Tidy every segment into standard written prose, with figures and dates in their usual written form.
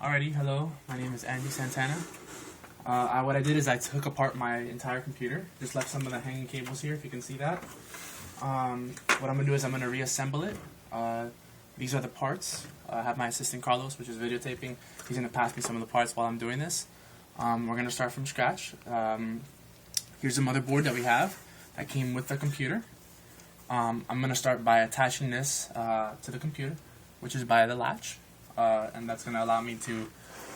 Alrighty, hello, my name is Andy Santana. What I did is I took apart my entire computer, just left some of the hanging cables here, if you can see that. What I'm going to do is I'm going to reassemble it. These are the parts. I have my assistant Carlos, which is videotaping. He's going to pass me some of the parts while I'm doing this. We're going to start from scratch. Here's the motherboard that we have that came with the computer. I'm going to start by attaching this to the computer, which is by the latch. And that's going to allow me to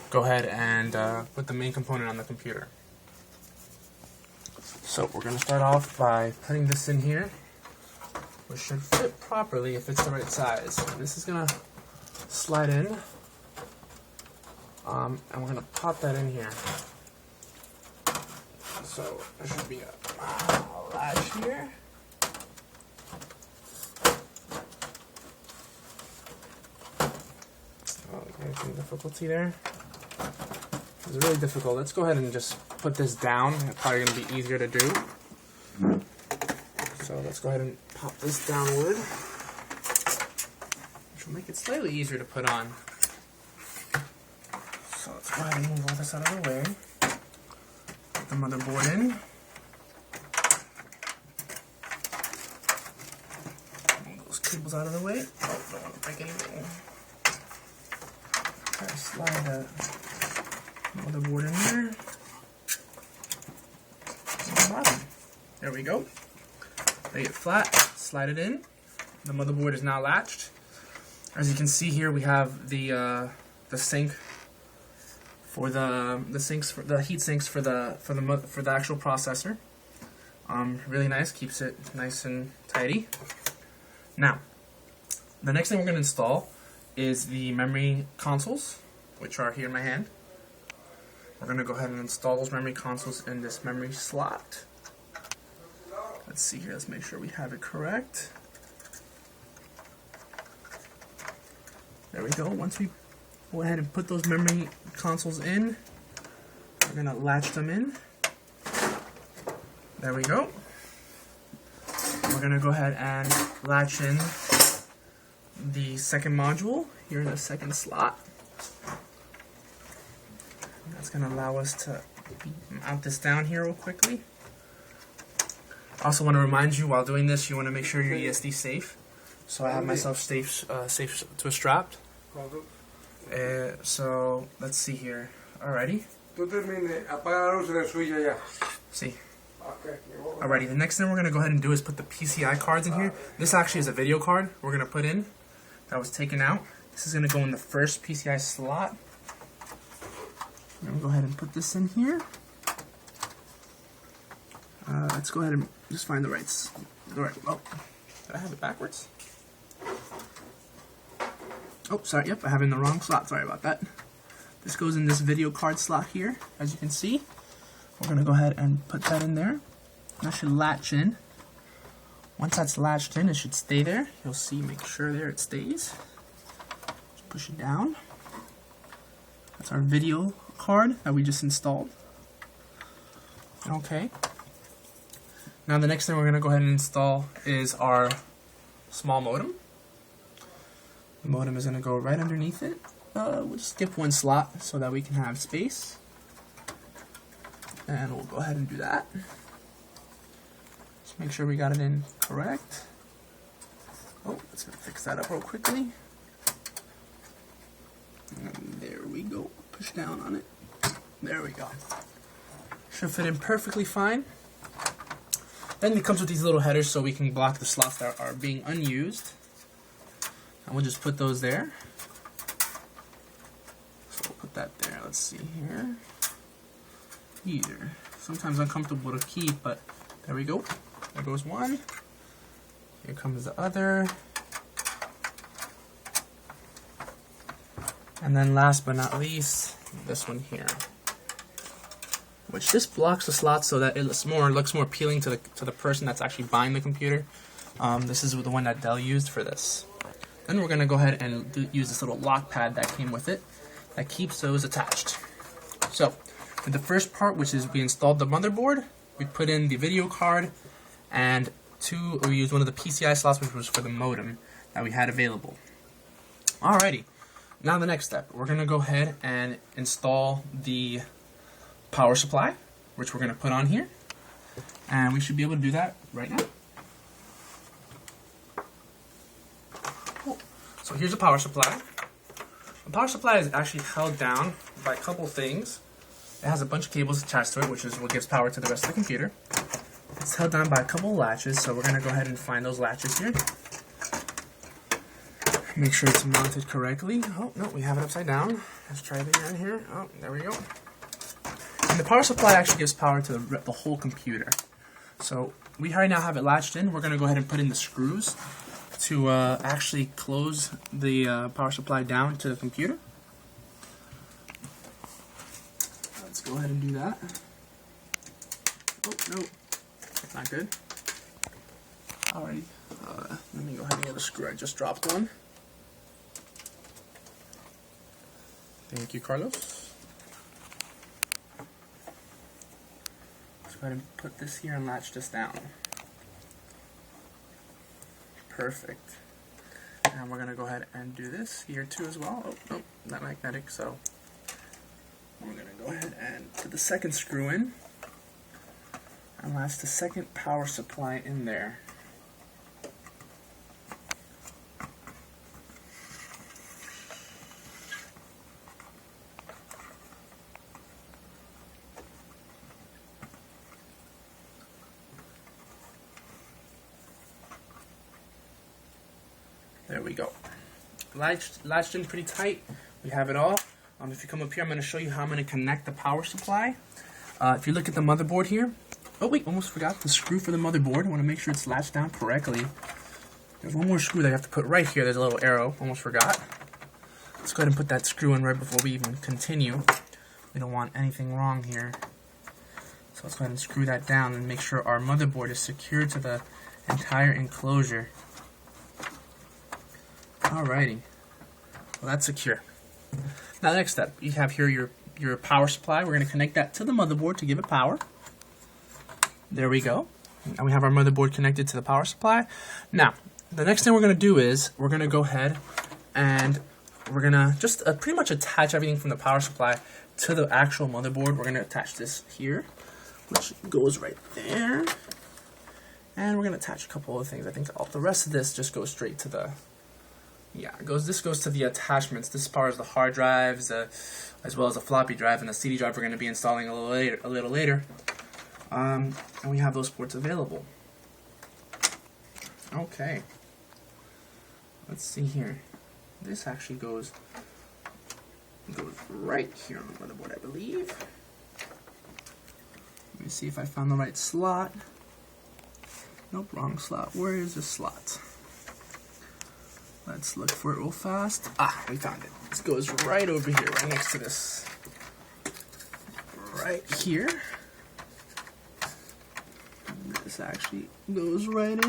go ahead and put the main component on the computer. So we're going to start off by putting this in here, which should fit properly if it's the right size. This is going to slide in, and we're going to pop that in here. So there should be a latch here. Any difficulty there? It's really difficult. Let's go ahead and just put this down. It's probably going to be easier to do. So let's go ahead and pop this downward, which will make it slightly easier to put on. So let's go ahead and move all this out of the way. Put the motherboard in. Move those cables out of the way. Oh, don't want to break anything. Slide the motherboard in there. There we go. Lay it flat, slide it in. The motherboard is now latched. As you can see here, we have the sink for the heat sinks for the actual processor. Really nice, keeps it nice and tidy. Now, the next thing we're going to install is the memory consoles, which are here in my hand. We're going to go ahead and install those memory consoles in this memory slot. Let's see here, let's make sure we have it correct. There we go. Once we go ahead and put those memory consoles in, we're going to latch them in. There we go. We're going to go ahead and latch in the second module here in the second slot. That's going to allow us to mount this down here real quickly. I also want to remind you, while doing this, you want to make sure your ESD is safe. So I have myself safe to a strap. So let's see here. Alrighty. See. Alrighty, the next thing we're going to go ahead and do is put the PCI cards in here. This actually is a video card we're going to put in that was taken out. This is going to go in the first PCI slot. I'm going to go ahead and put this in here. Let's go ahead and just find the right. Oh, did I have it backwards? Oh, sorry. Yep, I have it in the wrong slot. Sorry about that. This goes in this video card slot here, as you can see. We're going to go ahead and put that in there. That should latch in. Once that's latched in, it should stay there. You'll see, make sure there it stays. Just push it down. That's our video card that we just installed. Okay. Now the next thing we're going to go ahead and install is our small modem. The modem is going to go right underneath it. We'll just skip one slot so that we can have space. And we'll go ahead and do that. Just make sure we got it in correct. Oh, let's fix that up real quickly. And there we go. Push down on it. There we go. Should fit in perfectly fine. Then it comes with these little headers so we can block the slots that are being unused. And we'll just put those there. So we'll put that there. Let's see here. Easier. Sometimes uncomfortable to keep, but there we go. There goes one. Here comes the other. And then last but not least, this one here, which just blocks the slots so that it looks more appealing to the person that's actually buying the computer. This is the one that Dell used for this. Then we're going to go ahead and use this little lock pad that came with it that keeps those attached. So, for the first part, which is we installed the motherboard, we put in the video card, and we used one of the PCI slots, which was for the modem that we had available. Alrighty. Now the next step, we're going to go ahead and install the power supply, which we're going to put on here. And we should be able to do that right now. Cool. So here's the power supply. The power supply is actually held down by a couple things. It has a bunch of cables attached to it, which is what gives power to the rest of the computer. It's held down by a couple of latches, so we're going to go ahead and find those latches here. Make sure it's mounted correctly. Oh, no, we have it upside down. Let's try it again here. Oh, there we go. And the power supply actually gives power to the whole computer. So we right now have it latched in. We're going to go ahead and put in the screws to actually close the power supply down to the computer. Let's go ahead and do that. Oh, no. Not good. Alrighty. Let me go ahead and get a screw. I just dropped one. Thank you, Carlos. Let's go ahead and put this here and latch this down. Perfect. And we're going to go ahead and do this here too as well. Oh, nope, not magnetic, so we're going to go ahead and put the second screw in and latch the second power supply in there. There we go. Latched in pretty tight. We have it all. If you come up here, I'm going to show you how I'm going to connect the power supply. If you look at the motherboard here, oh wait, almost forgot the screw for the motherboard. I want to make sure it's latched down correctly. There's one more screw that you have to put right here. There's a little arrow. Almost forgot. Let's go ahead and put that screw in right before we even continue. We don't want anything wrong here. So let's go ahead and screw that down and make sure our motherboard is secured to the entire enclosure. Alrighty. Well, that's secure. Now, the next step, you have here your power supply. We're going to connect that to the motherboard to give it power. There we go. And we have our motherboard connected to the power supply. Now, the next thing we're going to do is we're going to go ahead and we're going to just pretty much attach everything from the power supply to the actual motherboard. We're going to attach this here, which goes right there. And we're going to attach a couple of things. I think the rest of this just goes straight to the... Yeah, this goes to the attachments. This powers the hard drives, as well as a floppy drive, and the CD drive we're going to be installing a little later. And we have those ports available. Okay. Let's see here. This actually goes right here on the motherboard, I believe. Let me see if I found the right slot. Nope, wrong slot. Where is the slot? Let's look for it real fast. Ah, we found it. This goes right over here, right next to this. Right here. This actually goes right in.